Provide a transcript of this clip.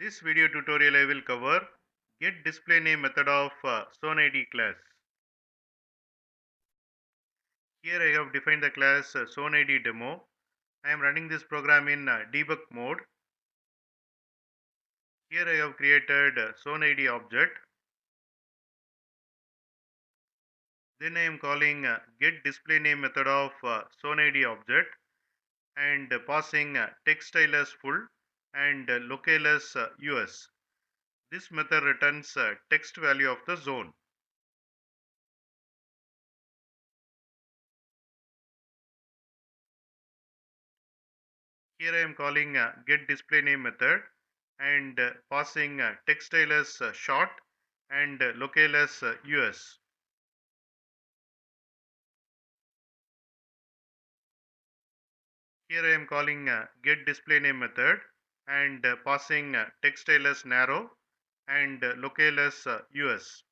This video tutorial I will cover getDisplayName method of ZoneId class. Here I have defined the class ZoneId demo. I am running this program in debug mode. Here I have created ZoneId object. Then I am calling getDisplayName method of ZoneId object and passing text style as full and locale as US. This method returns text value of the zone. Here I am calling getDisplayName method and passing text style as short and locale as US. Here I am calling getDisplayName method and passing text style as narrow and locale as US.